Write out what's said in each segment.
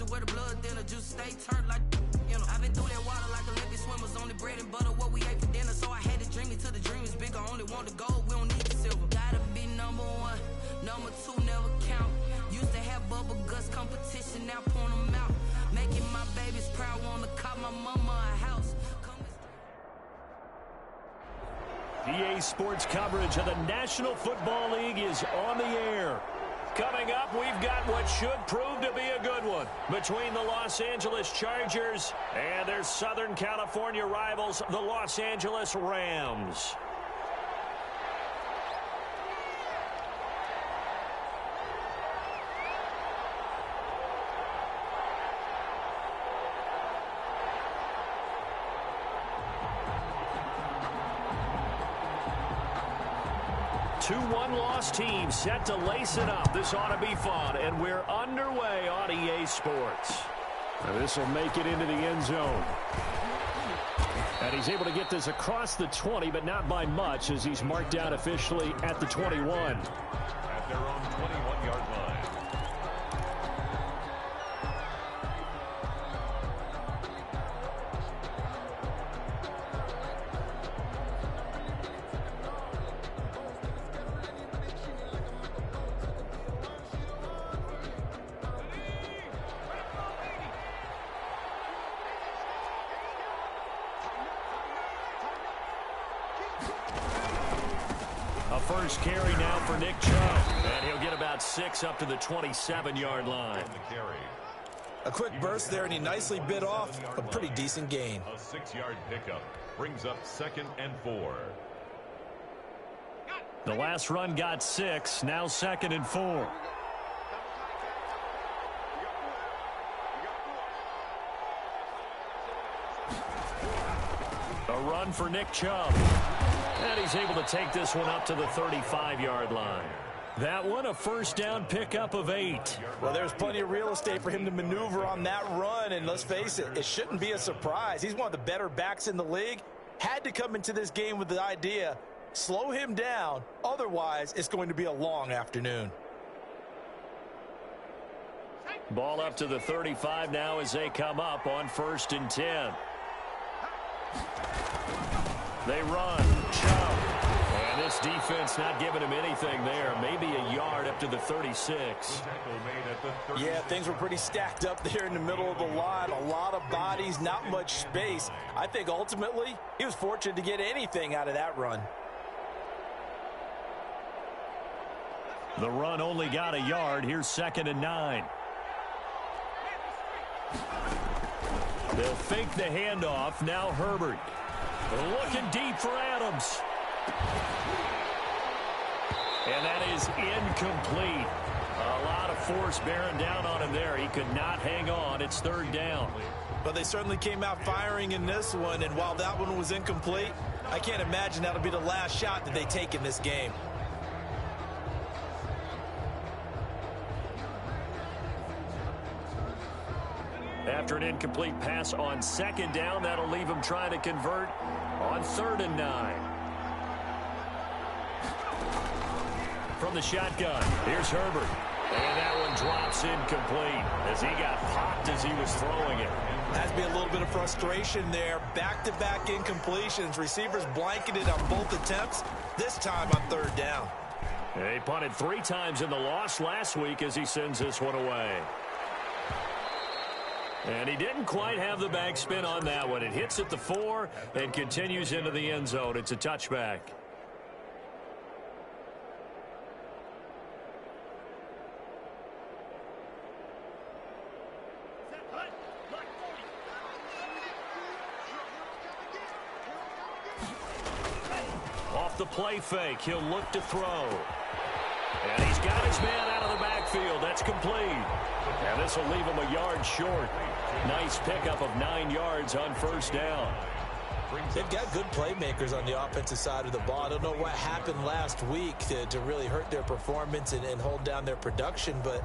to where the blood thinner, juice stay turned like, you know. I've been through that water like Olympic swimmers, only bread and butter, what we ate for dinner. So I had to dream it till the dream is bigger, only want the gold, we don't need the silver. Gotta be number one, number two never count. Used to have bubble guts competition, now point them out. Making my babies proud, wanna cop my mama a house. EA Sports coverage of the National Football League is on the air. Coming up, we've got what should prove to be a good one between the Los Angeles Chargers and their Southern California rivals, the Los Angeles Rams. Two one-loss teams set to lace it up. This ought to be fun, and we're underway on EA Sports. This will make it into the end zone. And he's able to get this across the 20, but not by much, as he's marked down officially at the 21. At their own 21-yard line. First carry now for Nick Chubb, and he'll get about 6 up to the 27-yard line. A quick burst there, and he nicely bit off a pretty decent gain. A 6-yard pickup brings up 2nd and 4. The last run got 6, now 2nd and 4. A run for Nick Chubb. And he's able to take this one up to the 35-yard line. That one, a first down pickup of 8. Well, there's plenty of real estate for him to maneuver on that run, and let's face it, it shouldn't be a surprise. He's one of the better backs in the league. Had to come into this game with the idea, slow him down, otherwise it's going to be a long afternoon. Ball up to the 35 now as they come up on 1st and 10. They run. Chubb. And this defense not giving him anything there. Maybe a yard up to the 36. Yeah, things were pretty stacked up there in the middle of the line. A lot of bodies, not much space. I think ultimately he was fortunate to get anything out of that run. The run only got a yard. Here's 2nd and 9. They'll fake the handoff. Now Herbert. Looking deep for Adams. And that is incomplete. A lot of force bearing down on him there. He could not hang on. It's 3rd down. But they certainly came out firing in this one, and while that one was incomplete, I can't imagine that'll be the last shot that they take in this game. After an incomplete pass on 2nd down, that'll leave him trying to convert on 3rd and 9. From the shotgun, here's Herbert. And that one drops incomplete as he got popped as he was throwing it. Has to be a little bit of frustration there. Back-to-back incompletions. Receivers blanketed on both attempts, this time on 3rd down. He punted 3 times in the loss last week as he sends this one away. And he didn't quite have the backspin on that one. It hits at the 4 and continues into the end zone. It's a touchback. Off the play fake, he'll look to throw. And he's got his man out of the backfield. That's complete. And this will leave him a yard short. Nice pickup of 9 yards on 1st down. They've got good playmakers on the offensive side of the ball. I don't know what happened last week to really hurt their performance and hold down their production, but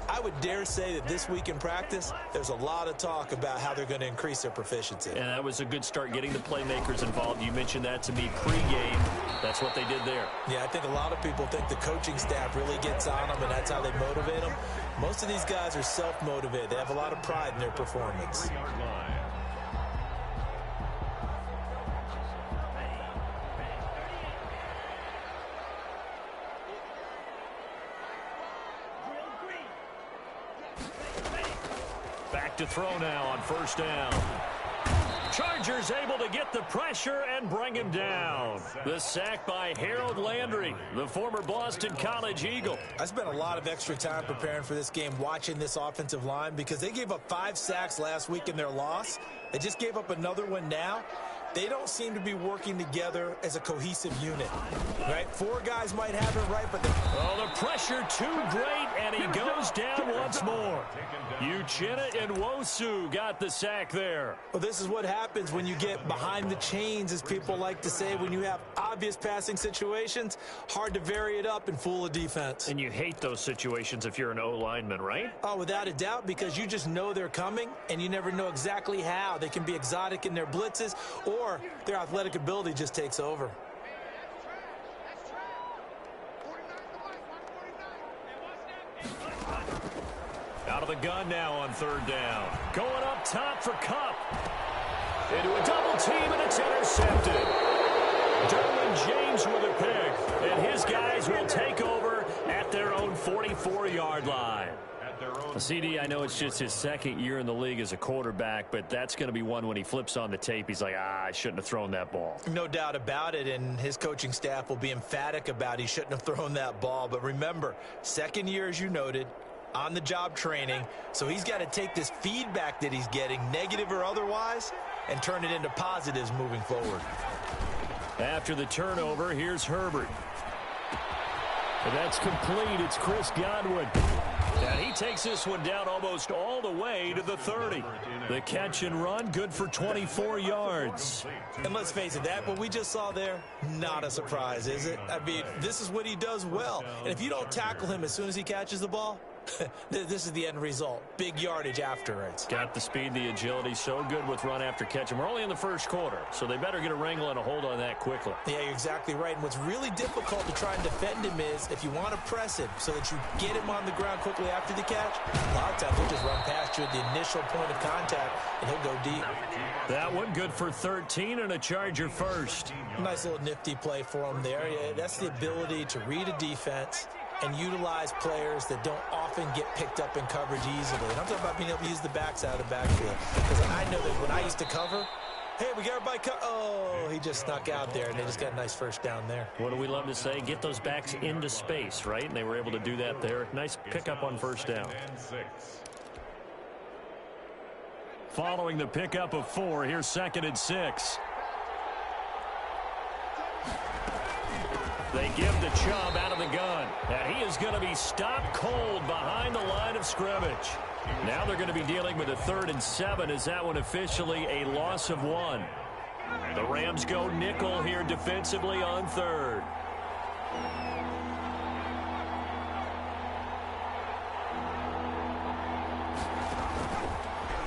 I would dare say that this week in practice, there's a lot of talk about how they're going to increase their proficiency. And that was a good start getting the playmakers involved. You mentioned that to me pregame. That's what they did there. Yeah, I think a lot of people think the coaching staff really gets on them, and that's how they motivate them. Most of these guys are self-motivated. They have a lot of pride in their performance. Back to throw now on first down. Chargers able to get the pressure and bring him down. The sack by Harold Landry, the former Boston College Eagle. I spent a lot of extra time preparing for this game, watching this offensive line, because they gave up 5 sacks last week in their loss. They just gave up another one now. They don't seem to be working together as a cohesive unit, right? 4 guys might have it right, but the pressure too great, and he goes down once more. Uchenna Nwosu got the sack there. Well, this is what happens when you get behind the chains, as people like to say. When you have obvious passing situations, hard to vary it up and fool a defense. And you hate those situations if you're an O-lineman, right? Oh, without a doubt, because you just know they're coming, and you never know exactly how. They can be exotic in their blitzes, or their athletic ability just takes over. Out of the gun now on third down. Going up top for Kupp. Into a double team, and it's intercepted. Derwin James with a pick, and his guys will take over at their own 44-yard line. CD, I know it's just his second year in the league as a quarterback, but that's going to be one when he flips on the tape. He's like, I shouldn't have thrown that ball. No doubt about it, and his coaching staff will be emphatic about he shouldn't have thrown that ball. But remember, second year, as you noted, on-the-job training, so he's got to take this feedback that he's getting, negative or otherwise, and turn it into positives moving forward. After the turnover, here's Herbert. And that's complete. It's Chris Godwin. And he takes this one down almost all the way to the 30. The catch and run, good for 24 yards. And let's face it, that what we just saw there, not a surprise, is it? I mean, this is what he does well. And if you don't tackle him as soon as he catches the ball, this is the end result. Big yardage afterwards. Got the speed, the agility, so good with run after catch. And we're only in the first quarter, so they better get a wrangle and a hold on that quickly. Yeah, you're exactly right. And what's really difficult to try and defend him is if you want to press him so that you get him on the ground quickly after the catch, a lot of times he'll just run past you at the initial point of contact, and he'll go deep. That one good for 13 and a Charger first. Nice little nifty play for him there. Yeah, that's the ability to read a defense and utilize players that don't often get picked up in coverage easily. And I'm talking about being able to use the backs out of the backfield. Because I know that when I used to cover, hey, we got everybody oh, he just snuck out there, and they just got a nice first down there. What do we love to say? Get those backs into space, right? And they were able to do that there. Nice pickup on first down. Following the pickup of 4, here's 2nd and 6. They give the Chubb out of the gun, and he is going to be stopped cold behind the line of scrimmage. Now they're going to be dealing with a 3rd and 7. Is that one officially a loss of 1? The Rams go nickel here defensively on 3rd.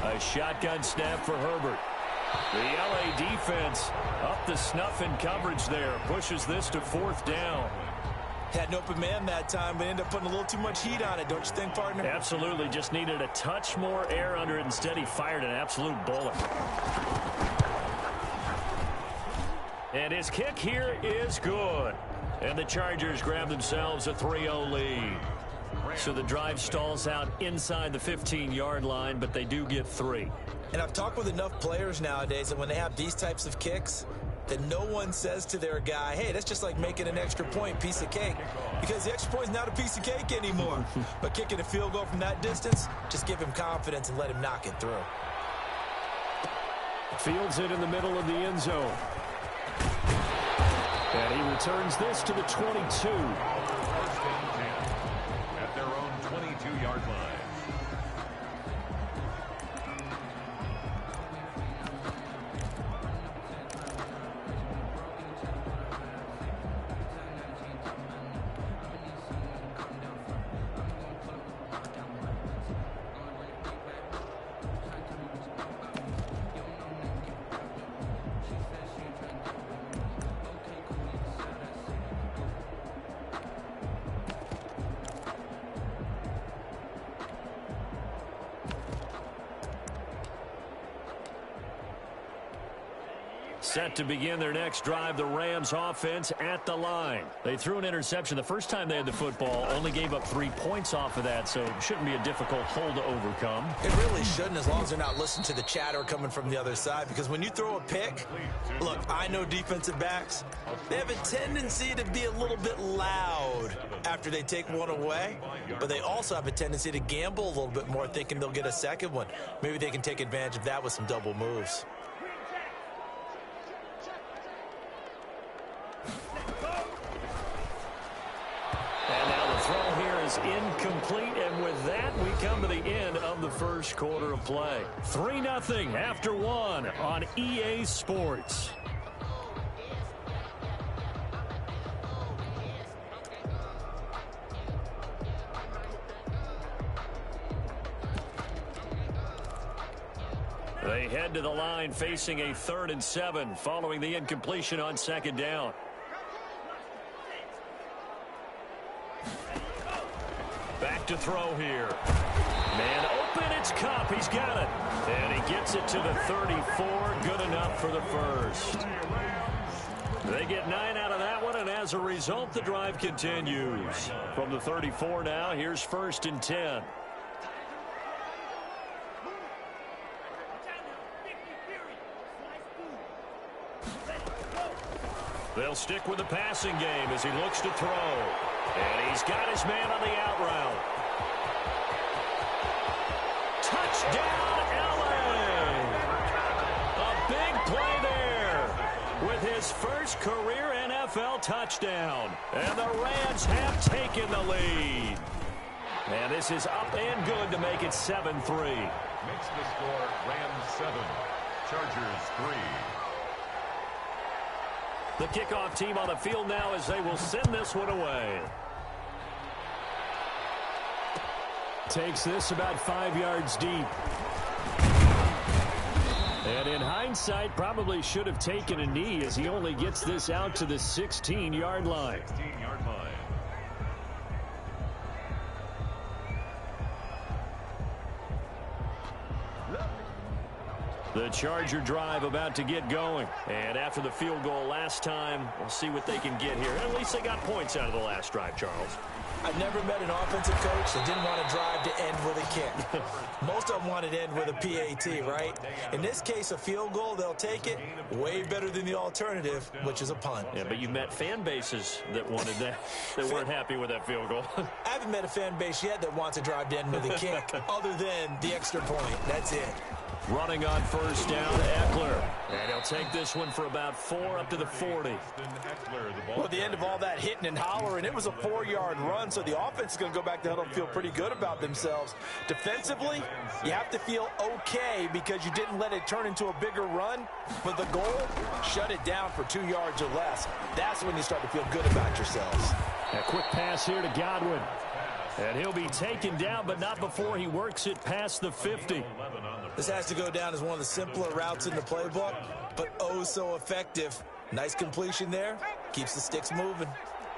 A shotgun snap for Herbert. The LA defense up the snuff in coverage there. Pushes this to 4th down. Had an open man that time, but ended up putting a little too much heat on it, don't you think, partner? Absolutely. Just needed a touch more air under it. Instead, he fired an absolute bullet. And his kick here is good. And the Chargers grab themselves a 3-0 lead. So the drive stalls out inside the 15-yard line, but they do get 3. And I've talked with enough players nowadays that when they have these types of kicks, that no one says to their guy, hey, that's just like making an extra point, piece of cake. Because the extra point is not a piece of cake anymore. But kicking a field goal from that distance, just give him confidence and let him knock it through. Fields it in the middle of the end zone. And he returns this to the 22. At their own 22-yard line. Set to begin their next drive, the Rams offense at the line. They threw an interception the first time they had the football, only gave up 3 points off of that, so it shouldn't be a difficult hole to overcome. It really shouldn't, as long as they're not listening to the chatter coming from the other side, because when you throw a pick, look, I know defensive backs, they have a tendency to be a little bit loud after they take one away, but they also have a tendency to gamble a little bit more, thinking they'll get a second one. Maybe they can take advantage of that with some double moves. And now the throw here is incomplete, and with that, we come to the end of the first quarter of play. 3-0 after one on EA Sports. They head to the line facing a 3rd and 7 following the incompletion on 2nd down. Back to throw here. Man open, it's Cup. He's got it. And he gets it to the 34. Good enough for the first. They get 9 out of that one, and as a result, the drive continues. From the 34 now, here's 1st and 10. They'll stick with the passing game as he looks to throw. And he's got his man on the out route. Touchdown, LA! A big play there with his first career NFL touchdown. And the Rams have taken the lead. And this is up and good to make it 7-3. Makes the score Rams 7, Chargers 3. The kickoff team on the field now as they will send this one away. Takes this about 5 yards deep. And in hindsight, probably should have taken a knee as he only gets this out to the 16-yard line. 16-yard line. The Charger drive about to get going. And after the field goal last time, we'll see what they can get here. At least they got points out of the last drive, Charles. I've never met an offensive coach that didn't want to drive to end with a kick. Most of them wanted to end with a PAT, right? In this case, a field goal, they'll take it. Way better than the alternative, which is a punt. Yeah, but you met fan bases that wanted that, that weren't happy with that field goal. I haven't met a fan base yet that wants to drive to end with a kick, other than the extra point. That's it. Running on 1st down, Eckler. And he'll take this one for about 4 up to the 40. Well, the end of all that hitting and hollering, it was a 4-yard run, so the offense is going to go back to huddle and feel pretty good about themselves. Defensively, you have to feel okay because you didn't let it turn into a bigger run. But the goal, shut it down for 2 yards or less. That's when you start to feel good about yourselves. A quick pass here to Godwin. And he'll be taken down, but not before he works it past the 50. This has to go down as one of the simpler routes in the playbook, but oh so effective. Nice completion there. Keeps the sticks moving.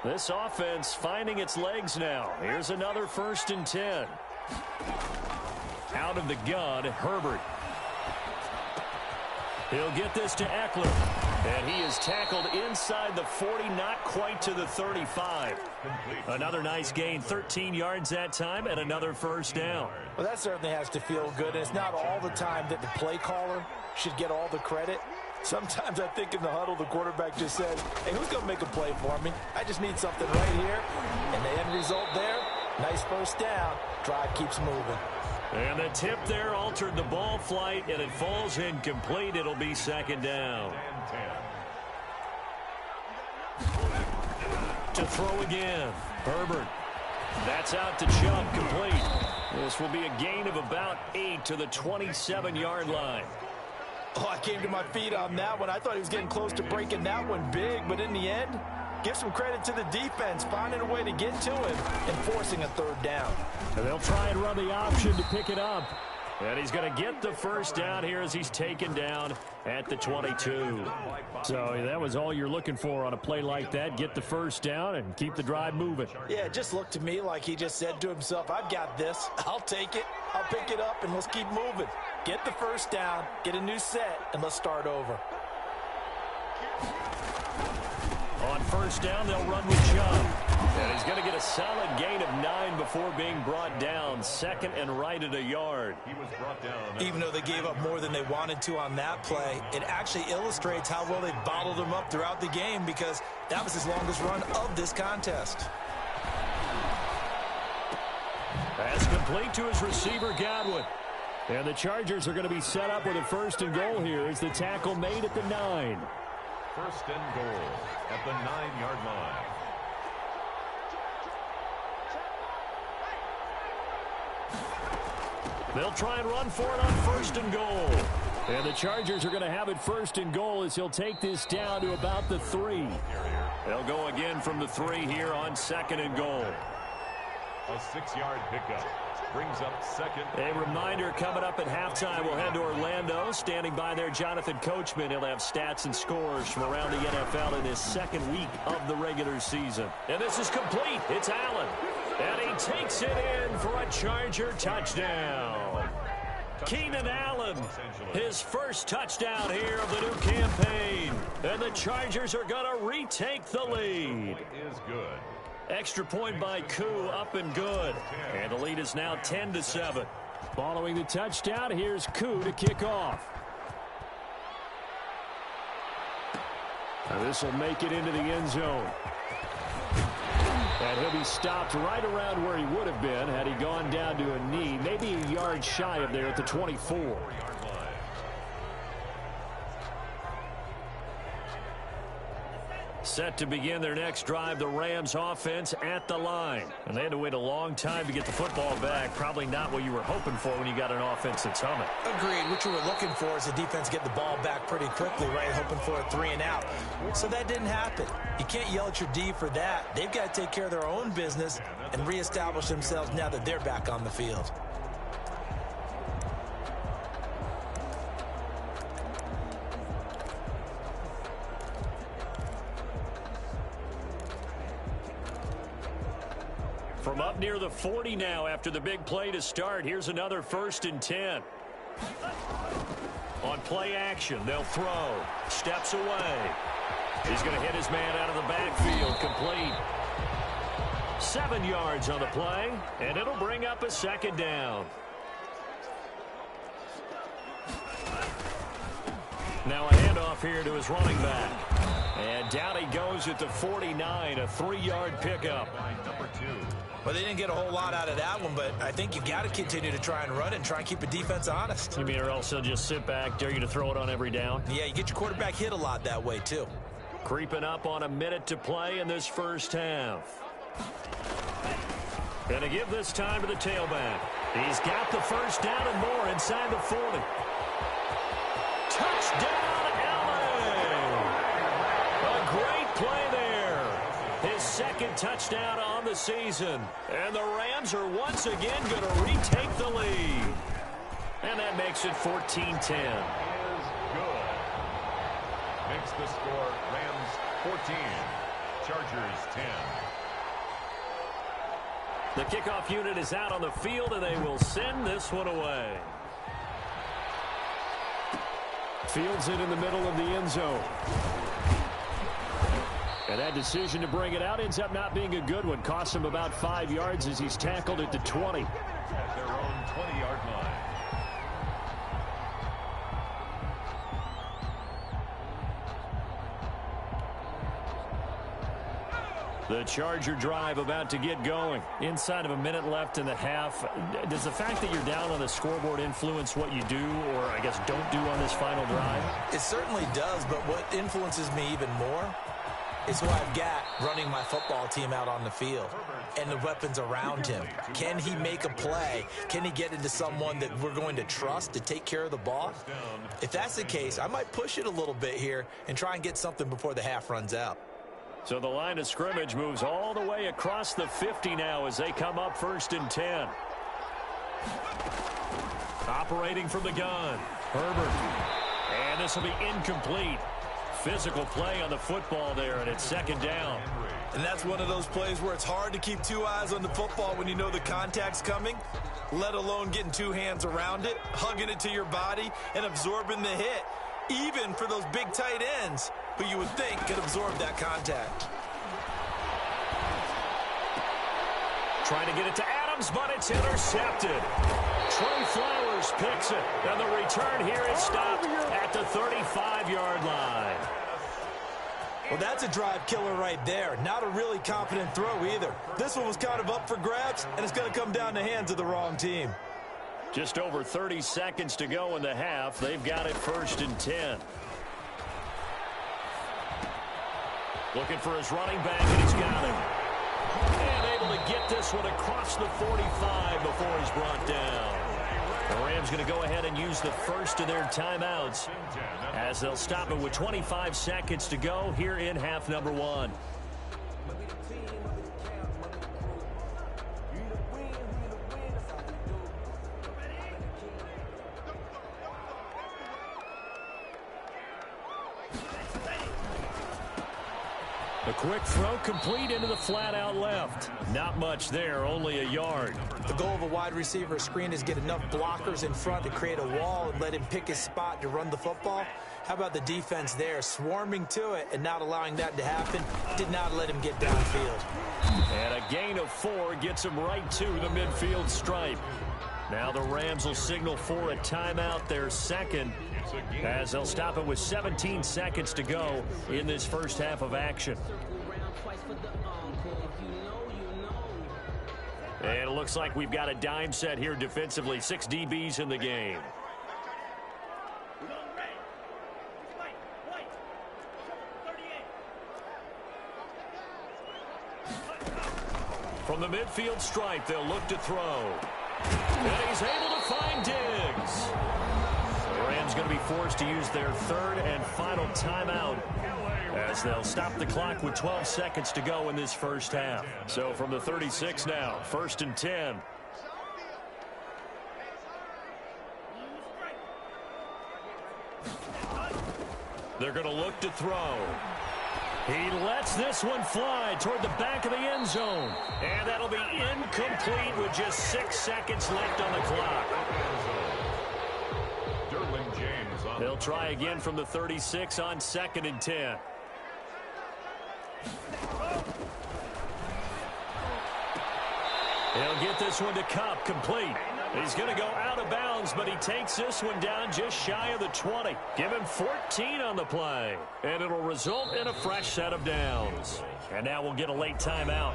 This offense finding its legs now. Here's another 1st and 10. Out of the gun, Herbert. He'll get this to Eckler. And he is tackled inside the 40, not quite to the 35. Another nice gain, 13 yards that time, and another 1st down. Well, that certainly has to feel good. And it's not all the time that the play caller should get all the credit. Sometimes I think in the huddle, the quarterback just says, hey, who's going to make a play for me? I just need something right here. And the end result there, nice 1st down. Drive keeps moving. And the tip there altered the ball flight, and it falls incomplete. It'll be 2nd down. To throw again, Herbert. That's out to Chubb, complete. This will be a gain of about 8 to the 27-yard line. Oh, I came to my feet on that one. I thought he was getting close to breaking that one big, but in the end, give some credit to the defense, finding a way to get to him and forcing a 3rd down. And they'll try and run the option to pick it up. And he's going to get the 1st down here as he's taken down at the 22. So that was all you're looking for on a play like that. Get the 1st down and keep the drive moving. Yeah, it just looked to me like he just said to himself, I've got this. I'll take it. I'll pick it up, and let's keep moving. Get the 1st down, get a new set, and let's start over. On first down, they'll run with Chubb. And he's going to get a solid gain of 9 before being brought down. Second and right at a yard. He was brought down. Even though they gave up more than they wanted to on that play, it actually illustrates how well they bottled him up throughout the game, because that was his longest run of this contest. Pass complete to his receiver, Godwin. And the Chargers are going to be set up with a first and goal here as the tackle made at the 9. First and goal at the 9-yard line. They'll try and run for it on first and goal. And the Chargers are going to have it first and goal as he'll take this down to about the 3. They'll go again from the 3 here on second and goal. A 6-yard pickup brings up second. A reminder, coming up at halftime, we'll head to Orlando. Standing by there, Jonathan Coachman. He'll have stats and scores from around the NFL in his second week of the regular season. And this is complete. It's Allen. And he takes it in for a Charger touchdown. Keenan Allen, his first touchdown here of the new campaign. And the Chargers are going to retake the lead. Is good. Extra point by Koo, up and good. And the lead is now 10-7. Following the touchdown, here's Koo to kick off. This will make it into the end zone. And he'll be stopped right around where he would have been had he gone down to a knee, maybe a yard shy of there at the 24. Set to begin their next drive, the Rams offense at the line. And they had to wait a long time to get the football back. Probably not what you were hoping for when you got an offense that's humming. Agreed. What you were looking for is the defense get the ball back pretty quickly, right? Hoping for a 3 and out. So that didn't happen. You can't yell at your D for that. They've got to take care of their own business and reestablish themselves now that they're back on the field. From up near the 40 now after the big play to start. Here's another 1st and 10. On play action, they'll throw. Steps away. He's going to hit his man out of the backfield. Complete. 7 yards on the play, and it'll bring up a second down. Now a handoff here to his running back. And down he goes at the 49, a 3-yard pickup. Number 2. Well, they didn't get a whole lot out of that one, but I think you've got to continue to try and run it and try and keep the defense honest. You mean or else they'll just sit back, dare you to throw it on every down? Yeah, you get your quarterback hit a lot that way, too. Creeping up on a minute to play in this first half. Going to give this time to the tailback. He's got the first down and more inside the 40. Touchdown, Allen! A great play there. His second touchdown on the season. And the Rams are once again going to retake the lead. And that makes it 14-10. Is good. Makes the score Rams 14, Chargers 10. The kickoff unit is out on the field, and they will send this one away. Fields it in the middle of the end zone. And that decision to bring it out ends up not being a good one. Costs him about 5 yards as he's tackled at the 20. At their own 20-yard line. The Charger drive about to get going. Inside of a minute left in the half. Does the fact that you're down on the scoreboard influence what you do, or I guess don't do on this final drive? It certainly does, but what influences me even more is who I've got running my football team out on the field and the weapons around him. Can he make a play? Can he get into someone that we're going to trust to take care of the ball? If that's the case, I might push it a little bit here and try and get something before the half runs out. So the line of scrimmage moves all the way across the 50 now as they come up 1st and 10. Operating from the gun, Herbert. And this will be incomplete. Physical play on the football there, and it's 2nd down. And that's one of those plays where it's hard to keep 2 eyes on the football when you know the contact's coming, let alone getting 2 hands around it, hugging it to your body, and absorbing the hit. Even for those big tight ends, who you would think could absorb that contact. Trying to get it to Adams, but it's intercepted. Trey Flowers picks it, and the return here is stopped at the 35-yard line. Well, that's a drive killer right there. Not a really confident throw either. This one was kind of up for grabs, and it's going to come down the hands of the wrong team. Just over 30 seconds to go in the half. They've got it 1st and 10. Looking for his running back, and he's got him. And able to get this one across the 45 before he's brought down. The Rams going to go ahead and use the first of their timeouts as they'll stop it with 25 seconds to go here in half number 1. A quick throw complete into the flat out left. Not much there, only a yard. The goal of a wide receiver screen is get enough blockers in front to create a wall and let him pick his spot to run the football. How about the defense there, swarming to it and not allowing that to happen? Did not let him get downfield. And a gain of 4 gets him right to the midfield stripe. Now the Rams will signal for a timeout, their second, as they'll stop it with 17 seconds to go in this first half of action. And it looks like we've got a dime set here defensively. 6 DBs in the game. From the midfield stripe, they'll look to throw. And he's able to find Diggs. The Rams going to be forced to use their third and final timeout as they'll stop the clock with 12 seconds to go in this first half. So from the 36 now, 1st and 10. They're going to look to throw. He lets this one fly toward the back of the end zone. And that'll be incomplete with just 6 seconds left on the clock. They'll try again from the 36 on 2nd and 10. He'll get this one to Cup, complete. He's going to go out of bounds, but he takes this one down just shy of the 20. Give him 14 on the play, and it'll result in a fresh set of downs. And now we'll get a late timeout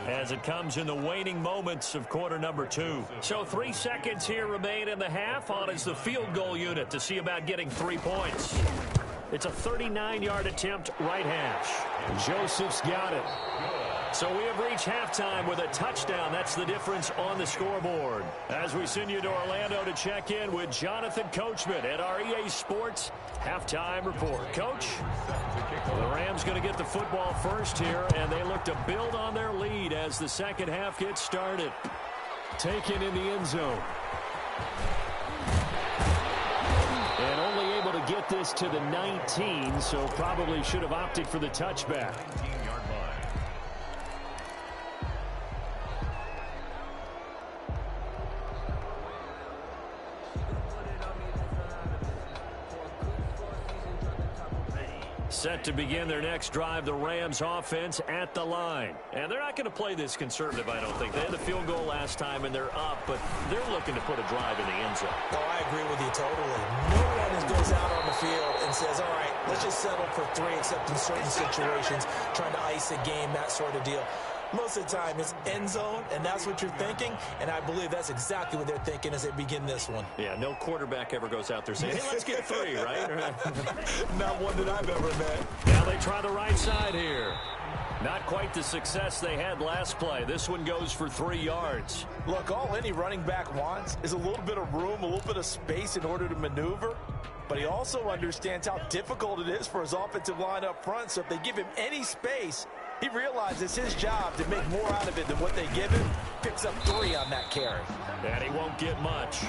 as it comes in the waning moments of quarter number 2. So 3 seconds here remain in the half. On is the field goal unit to see about getting 3 points. It's a 39-yard attempt, right hash. Joseph's got it. So we have reached halftime with a touchdown. That's the difference on the scoreboard. As we send you to Orlando to check in with Jonathan Coachman at our EA Sports Halftime Report. Coach, the Rams going to get the football first here, and they look to build on their lead as the second half gets started. Taken in the end zone. And only able to get this to the 19, so probably should have opted for the touchback. Set to begin their next drive, the Rams offense at the line. And they're not going to play this conservative, I don't think. They had a field goal last time, and they're up, but they're looking to put a drive in the end zone. Oh, I agree with you totally. No one goes out on the field and says, all right, let's just settle for 3, except in certain situations, trying to ice a game, that sort of deal. Most of the time, it's end zone, and that's what you're thinking, and I believe that's exactly what they're thinking as they begin this one. Yeah, no quarterback ever goes out there saying, hey, let's get 3, right? Not one that I've ever met. Now they try the right side here. Not quite the success they had last play. This one goes for 3 yards. Look, all any running back wants is a little bit of room, a little bit of space in order to maneuver. But he also understands how difficult it is for his offensive line up front. So if they give him any space, he realizes it's his job to make more out of it than what they give him. Picks up 3 on that carry. And he won't get much.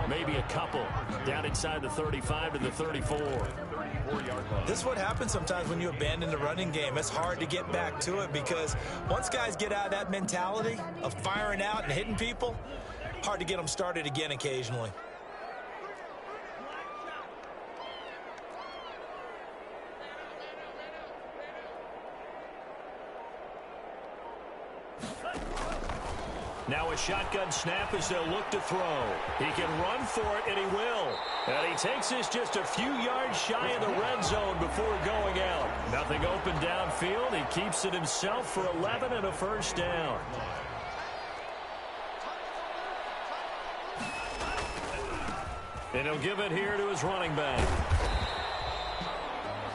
Maybe a couple. Down inside the 35 to the 34. This is what happens sometimes when you abandon the running game. It's hard to get back to it because once guys get out of that mentality of firing out and hitting people, hard to get them started again occasionally. Now a shotgun snap as they'll look to throw. He can run for it, and he will. And he takes this just a few yards shy of the red zone before going out. Nothing open downfield. He keeps it himself for 11 and a first down. And he'll give it here to his running back.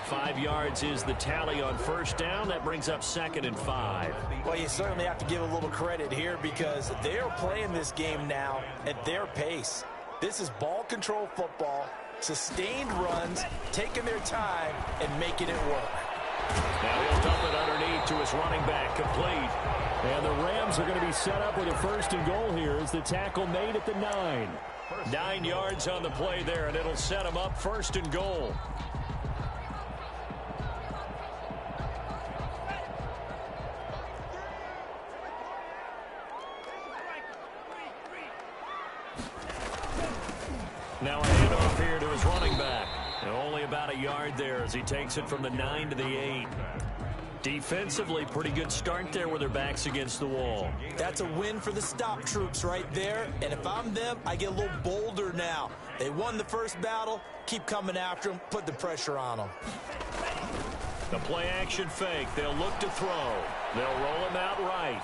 5 yards is the tally on first down. That brings up 2nd and 5. Well, you certainly have to give a little credit here because they're playing this game now at their pace. This is ball control football, sustained runs, taking their time, and making it work. Now he'll dump it underneath to his running back, complete. And the Rams are going to be set up with a 1st and goal here as the tackle made at the 9. 9 yards on the play there, and it'll set him up 1st and goal. Now a handoff here to his running back. And only about a yard there as he takes it from the 9 to the 8. Defensively, pretty good start there with their backs against the wall. That's a win for the stop troops right there. And if I'm them, I get a little bolder now. They won the first battle. Keep coming after them. Put the pressure on them. The play action fake. They'll look to throw. They'll roll him out right.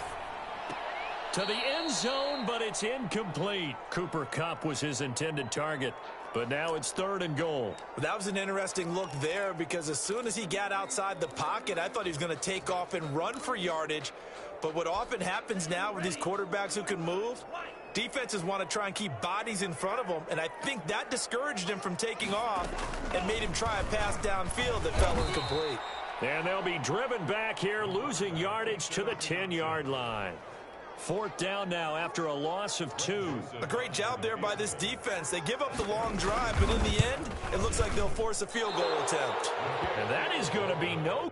To the end zone, but it's incomplete. Cooper Kupp was his intended target. But now it's 3rd and goal. That was an interesting look there because as soon as he got outside the pocket, I thought he was going to take off and run for yardage. But what often happens now with these quarterbacks who can move, defenses want to try and keep bodies in front of them, and I think that discouraged him from taking off and made him try a pass downfield that fell incomplete. And they'll be driven back here, losing yardage to the 10-yard line. 4th down now after a loss of 2. A great job there by this defense. They give up the long drive, but in the end, it looks like they'll force a field goal attempt. And that is going to be no.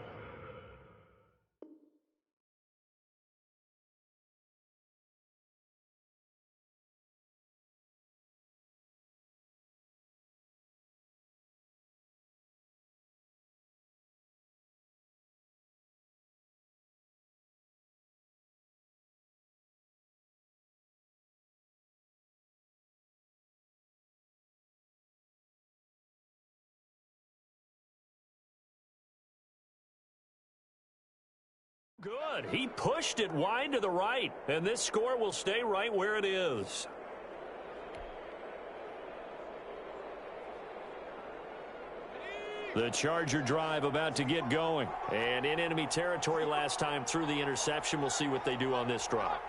Good. He pushed it wide to the right, and this score will stay right where it is. The Charger drive about to get going. And in enemy territory last time through the interception. We'll see what they do on this drive.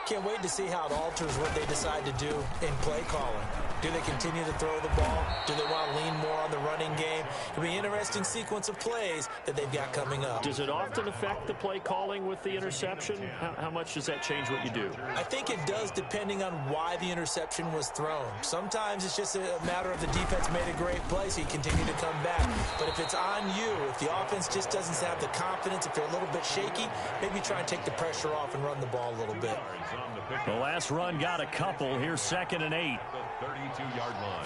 Can't wait to see how it alters what they decide to do in play calling. Do they continue to throw the ball? Do they want to lean more on the running game? It'll be an interesting sequence of plays that they've got coming up. Does it often affect the play calling with the interception? How much does that change what you do? I think it does depending on why the interception was thrown. Sometimes it's just a matter of the defense made a great play, so you continue to come back. But if it's on you, if the offense just doesn't have the confidence, if they're a little bit shaky, maybe try and take the pressure off and run the ball a little bit. The last run got a couple. Here's 2nd and 8. The 32-yard line.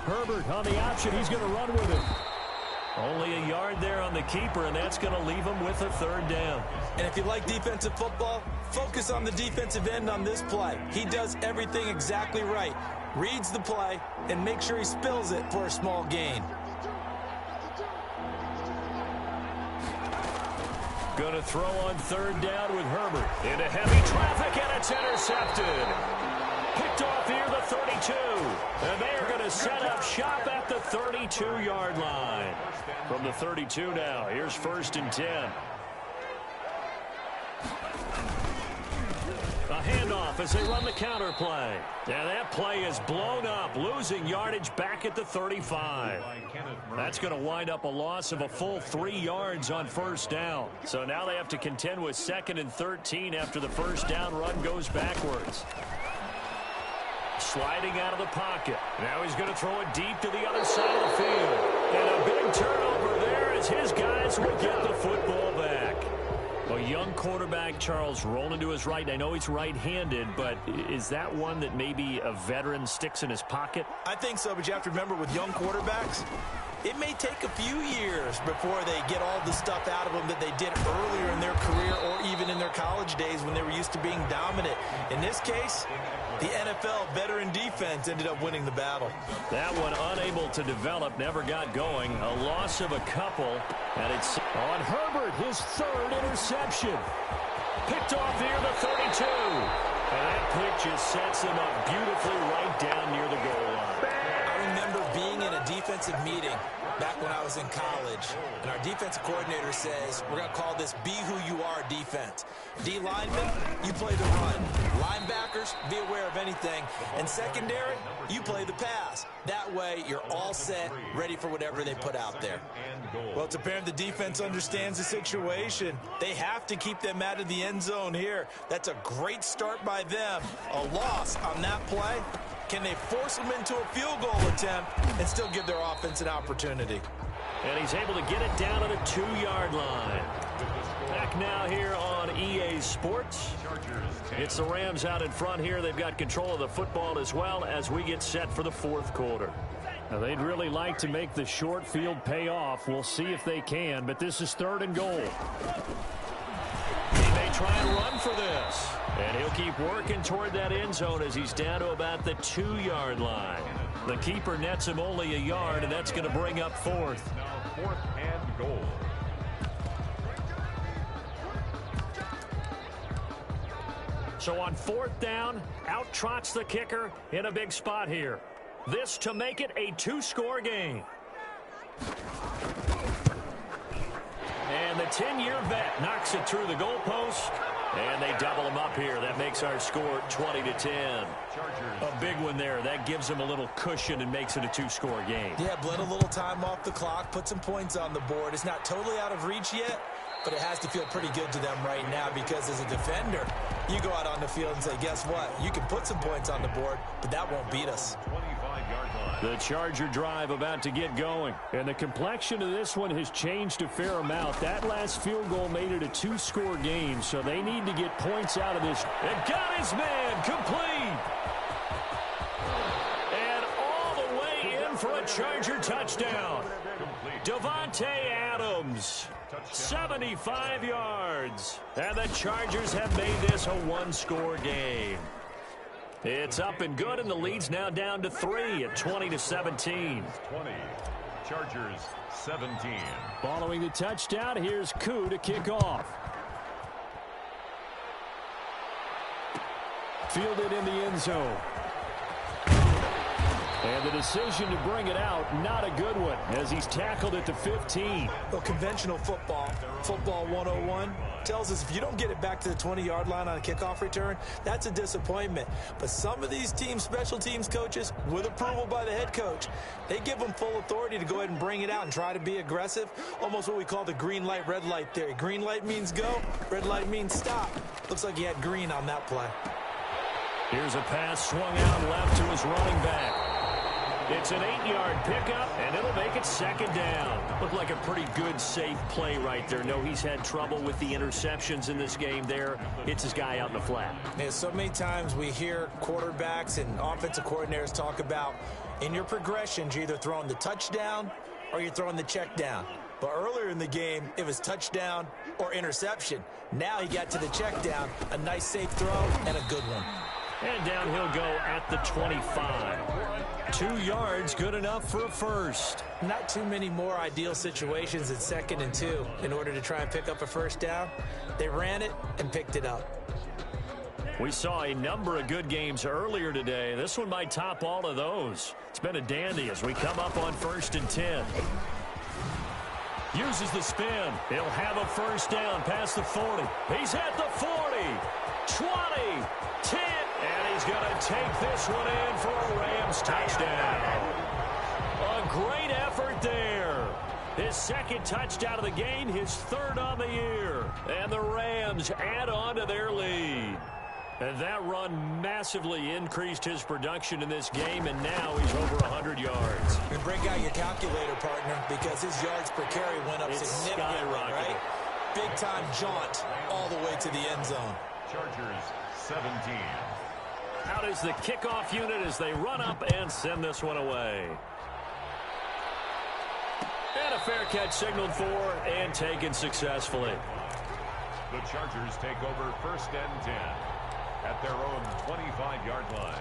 Herbert on the option. He's going to run with it. Only a yard there on the keeper, and that's going to leave him with a 3rd down. And if you like defensive football, focus on the defensive end on this play. He does everything exactly right. Reads the play and makes sure he spills it for a small gain. Going to throw on 3rd down with Herbert. Into heavy traffic, and it's intercepted. Picked off here, the 32. And they are going to set up shop at the 32-yard line. From the 32 now, here's 1st and 10. A handoff as they run the counter play. And that play is blown up, losing yardage back at the 35. That's going to wind up a loss of a full 3 yards on 1st down. So now they have to contend with 2nd and 13 after the 1st down run goes backwards. Sliding out of the pocket. Now he's going to throw it deep to the other side of the field. And a big turnover there as his guys will get the football back. A young quarterback, Charles, rolling to his right. I know he's right-handed, but is that one that maybe a veteran sticks in his pocket? I think so, but you have to remember with young quarterbacks, it may take a few years before they get all the stuff out of them that they did earlier in their career or even in their college days when they were used to being dominant. In this case, the NFL veteran defense ended up winning the battle. That one unable to develop, never got going. A loss of a couple, and it's on Herbert, his third interception. Picked off near the 32. And that pick just sets him up beautifully right down near the goal line. I remember being in a defensive meeting back when I was in college, and our defensive coordinator says, we're going to call this Be Who You Are defense. D linemen, you play the run. Linebackers, be aware of anything. And secondary, you play the pass. That way, you're all set, ready for whatever they put out there. Well, it's apparent the defense understands the situation. They have to keep them out of the end zone here. That's a great start by them. A loss on that play. Can they force them into a field goal attempt and still give their offense an opportunity? And he's able to get it down to the 2-yard line. Back now here on EA Sports. It's the Rams out in front here. They've got control of the football as well as we get set for the fourth quarter. Now, they'd really like to make the short field pay off. We'll see if they can, but this is 3rd and goal. He may try and run for this. And he'll keep working toward that end zone as he's down to about the 2-yard line. The keeper nets him only a yard, and that's going to bring up 4th. Now 4th and goal. So on 4th down, out trots the kicker in a big spot here. This to make it a 2-score game. And the 10-year vet knocks it through the goalpost. And they double him up here. That makes our score 20-10. A big one there. That gives them a little cushion and makes it a 2-score game. Yeah, bled a little time off the clock, put some points on the board. It's not totally out of reach yet, but it has to feel pretty good to them right now because as a defender, you go out on the field and say, guess what? You can put some points on the board, but that won't beat us. 25-yard line. The Charger drive about to get going. And the complexion of this one has changed a fair amount. That last field goal made it a 2-score game, so they need to get points out of this. And got his man complete. And all the way in for a Charger touchdown. Davante Adams, 75 yards. And the Chargers have made this a 1-score game. It's up and good, and the lead's now down to 3 at 20-17. 20. Chargers 17. Following the touchdown, here's Koo to kick off. Fielded in the end zone. And the decision to bring it out, not a good one, as he's tackled at the 15. Well, conventional football 101, tells us if you don't get it back to the 20-yard line on a kickoff return, that's a disappointment. But some of these teams, special teams coaches, with approval by the head coach, they give them full authority to go ahead and bring it out and try to be aggressive, almost what we call the green light, red light theory. Green light means go, red light means stop. Looks like he had green on that play. Here's a pass swung out left to his running back. It's an 8-yard pickup, and it'll make it 2nd down. Looked like a pretty good, safe play right there. No, he's had trouble with the interceptions in this game there. Hits his guy out in the flat. Yeah, so many times we hear quarterbacks and offensive coordinators talk about in your progressions, you're either throwing the touchdown or you're throwing the check down. But earlier in the game, it was touchdown or interception. Now he got to the check down, a nice safe throw, and a good one. And down he'll go at the 25. 2 yards, good enough for a first. Not too many more ideal situations in 2nd and 2 in order to try and pick up a first down. They ran it and picked it up. We saw a number of good games earlier today. This one might top all of those. It's been a dandy as we come up on 1st and 10. Uses the spin. He'll have a first down past the 40. He's at the 40, 20, 10. And he's going to take this one in for a Rams touchdown. A great effort there. His 2nd touchdown of the game, his 3rd on the year. And the Rams add on to their lead. And that run massively increased his production in this game, and now he's over 100 yards. And break out your calculator, partner, because his yards per carry went up significantly, right? big-time jaunt all the way to the end zone. Chargers 17. Out is the kickoff unit as they run up and send this one away. And a fair catch signaled for and taken successfully. The Chargers take over 1st and 10 at their own 25-yard line.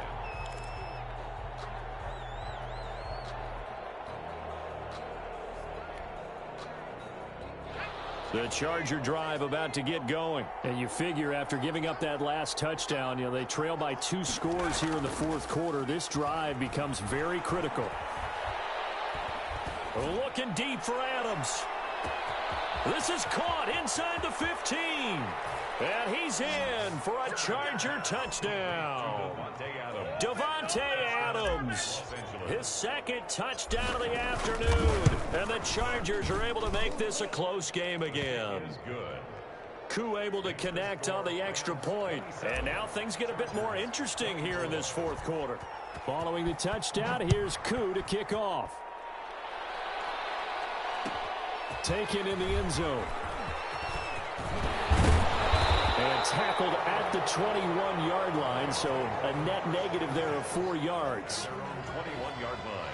The Charger drive about to get going. And you figure after giving up that last touchdown, they trail by 2 scores here in the 4th quarter. This drive becomes very critical. Looking deep for Adams. This is caught inside the 15. And he's in for a Charger touchdown. Davante Adams. His 2nd touchdown of the afternoon. And the Chargers are able to make this a close game again. Koo able to connect on the extra point. And now things get a bit more interesting here in this 4th quarter. Following the touchdown, here's Koo to kick off. Taken in the end zone. And tackled at the 21-yard line, so a net negative there of 4 yards. 21-yard line.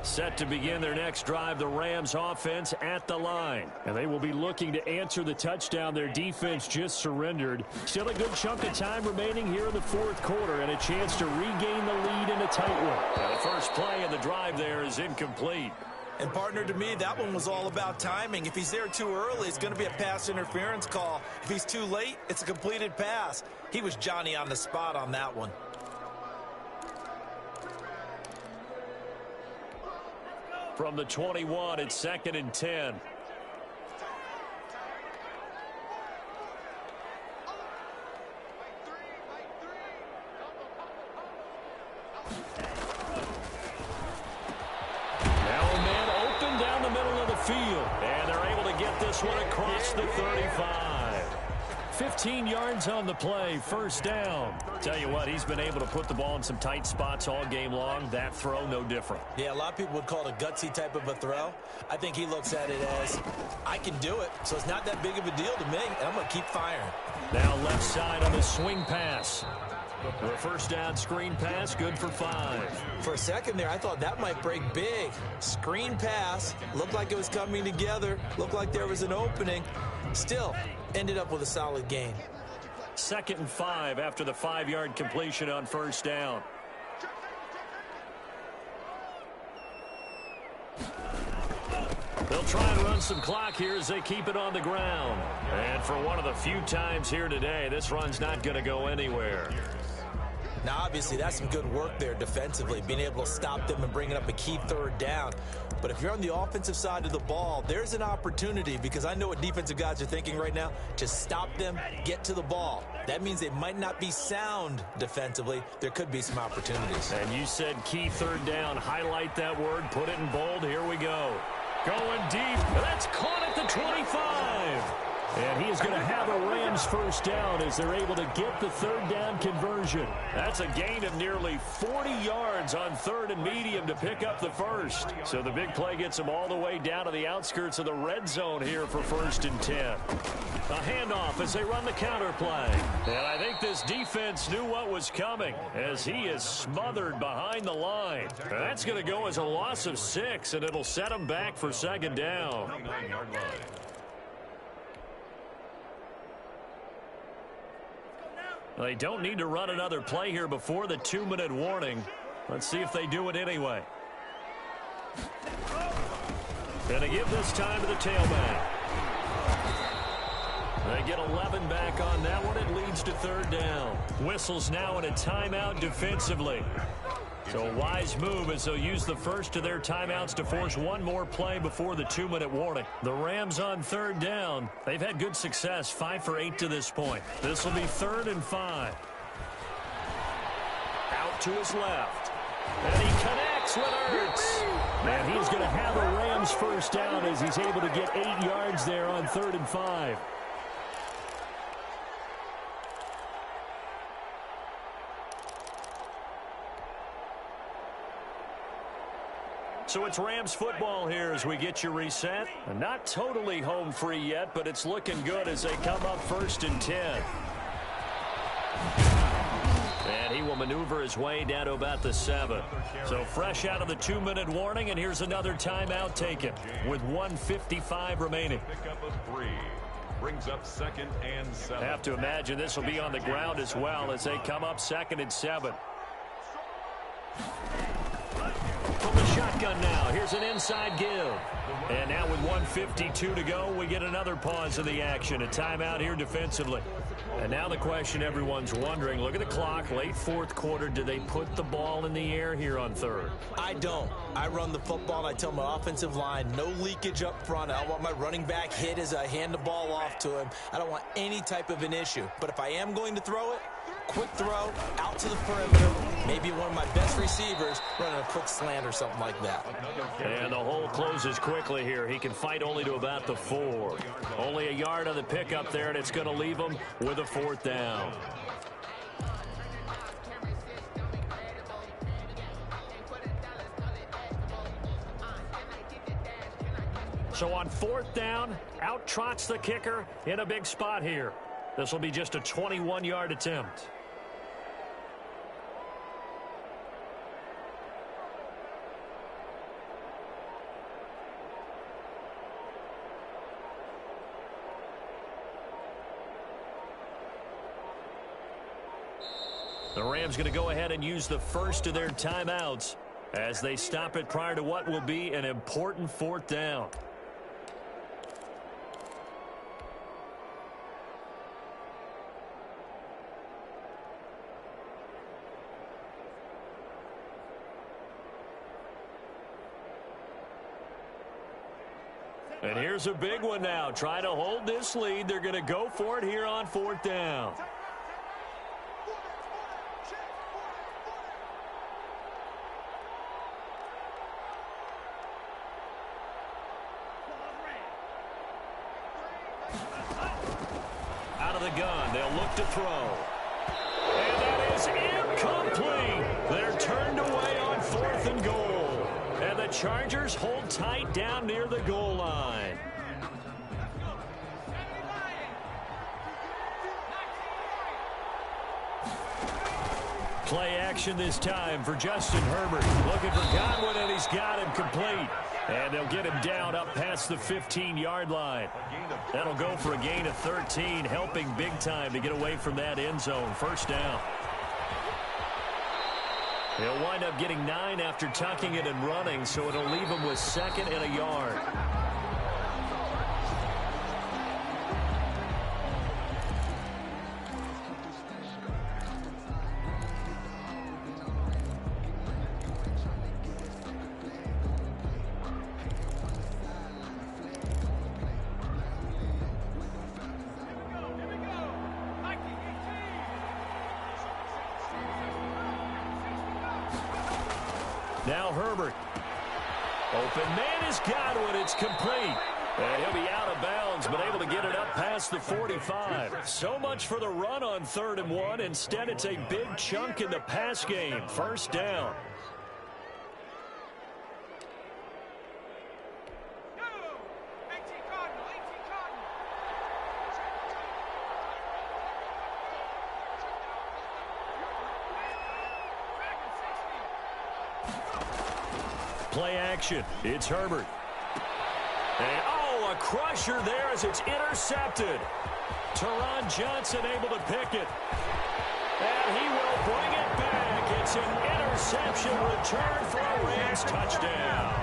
Set to begin their next drive, the Rams offense at the line. And they will be looking to answer the touchdown their defense just surrendered. Still a good chunk of time remaining here in the 4th quarter and a chance to regain the lead in a tight one. Now the first play of the drive there is incomplete. And, partner, to me, that one was all about timing. If he's there too early, it's going to be a pass interference call. If he's too late, it's a completed pass. He was Johnny on the spot on that one. From the 21, it's 2nd and 10. Now a man open down the middle of the field. And they're able to get this one across the 35. 15 yards on the play, 1st down. Tell you what, he's been able to put the ball in some tight spots all game long. That throw, no different. Yeah, a lot of people would call it a gutsy type of a throw. I think he looks at it as, I can do it, so it's not that big of a deal to me, and I'm going to keep firing. Now left side on the swing pass. The 1st down screen pass, good for 5. For a second there, I thought that might break big. Screen pass, looked like it was coming together, looked like there was an opening. Still, ended up with a solid gain. 2nd and 5 after the 5-yard completion on 1st down. They'll try and run some clock here as they keep it on the ground. And for one of the few times here today, this run's not going to go anywhere. Now, obviously, that's some good work there defensively, being able to stop them and bringing up a key 3rd down. But if you're on the offensive side of the ball, there's an opportunity, because I know what defensive guys are thinking right now, to stop them, get to the ball. That means they might not be sound defensively. There could be some opportunities. And you said key 3rd down. Highlight that word, put it in bold. Here we go. Going deep. That's caught at the 25. And he is going to have a Rams 1st down as they're able to get the 3rd down conversion. That's a gain of nearly 40 yards on 3rd and medium to pick up the 1st. So the big play gets them all the way down to the outskirts of the red zone here for 1st and 10. A handoff as they run the counter play. And I think this defense knew what was coming as he is smothered behind the line. And that's going to go as a loss of 6, and it'll set him back for 2nd down. 29-yard line. They don't need to run another play here before the 2-minute warning. Let's see if they do it anyway. And they give this time to the tailback. They get 11 back on that one. It leads to 3rd down. Whistles now in a timeout defensively. So a wise move as they'll use the first of their timeouts to force one more play before the 2-minute warning. The Rams on 3rd down. They've had good success, 5 for 8 to this point. This will be 3rd and 5. Out to his left. And he connects with Ertz. And he's going to have a Rams first down as he's able to get 8 yards there on 3rd and 5. So it's Rams football here as we get you reset. Not totally home free yet, but it's looking good as they come up 1st and 10. And he will maneuver his way down to about the 7. So fresh out of the 2-minute warning, and here's another timeout taken with 1:55 remaining. Pickup of 3. Brings up 2nd and 7. Have to imagine this will be on the ground as well as they come up 2nd and 7. From the shotgun now, here's an inside give. And now with 1:52 to go, we get another pause in the action. A timeout here defensively. And now the question everyone's wondering, look at the clock, late 4th quarter, do they put the ball in the air here on 3rd? I don't. I run the football, and I tell my offensive line, no leakage up front. I don't want my running back hit as I hand the ball off to him. I don't want any type of an issue. But if I am going to throw it, quick throw, out to the perimeter, maybe one of my best receivers running a quick slant or something like that. And the hole closes quickly here. He can fight only to about the 4. Only a yard on the pickup there, and it's going to leave him with a 4th down. So on 4th down, out trots the kicker in a big spot here. This will be just a 21-yard attempt. The Rams going to go ahead and use the first of their timeouts as they stop it prior to what will be an important 4th down. And here's a big one now. Trying to hold this lead. They're going to go for it here on 4th down. Out of the gun. They'll look to throw. And that is incomplete. They're turned away on 4th and goal. And the Chargers hold tight down near the goal line. Play action this time for Justin Herbert. Looking for Godwin, and he's got him complete. And they'll get him down up past the 15-yard line. That'll go for a gain of 13, helping big time to get away from that end zone. 1st down. He'll wind up getting 9 after tucking it and running, so it'll leave him with 2nd and a yard. Now Herbert. Open man is Godwin. It's complete. And he'll be out of bounds, but able to get it up past the 45. So much for the run on 3rd and 1. Instead, it's a big chunk in the pass game. 1st down. Play action. It's Herbert. And, oh, a crusher there as it's intercepted. Teron Johnson able to pick it. And he will bring it back. It's an interception return for a Rams touchdown.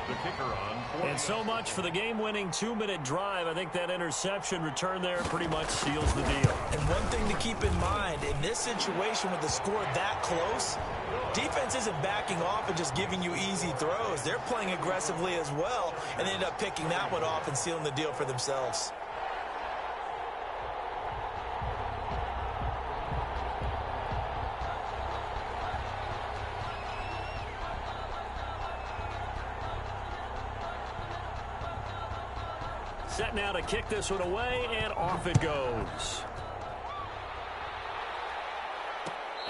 The kicker on. And so much for the game-winning 2-minute drive. I think that interception return there pretty much seals the deal. And one thing to keep in mind, in this situation with the score that close, defense isn't backing off and just giving you easy throws. They're playing aggressively as well, and they end up picking that one off and sealing the deal for themselves. Set now to kick this one away, and off it goes.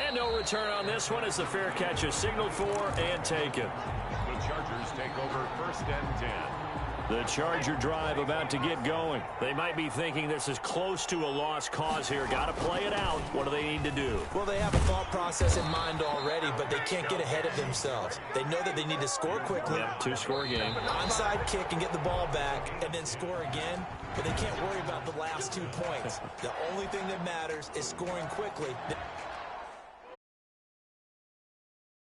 And no return on this one as the fair catch is signaled for and taken. The Chargers take over 1st and 10. The Charger drive about to get going. They might be thinking this is close to a lost cause here. Got to play it out. What do they need to do? Well, they have a thought process in mind already, but they can't get ahead of themselves. They know that they need to score quickly. Yep, 2-score game. Onside kick and get the ball back and then score again, but they can't worry about the last 2 points. The only thing that matters is scoring quickly.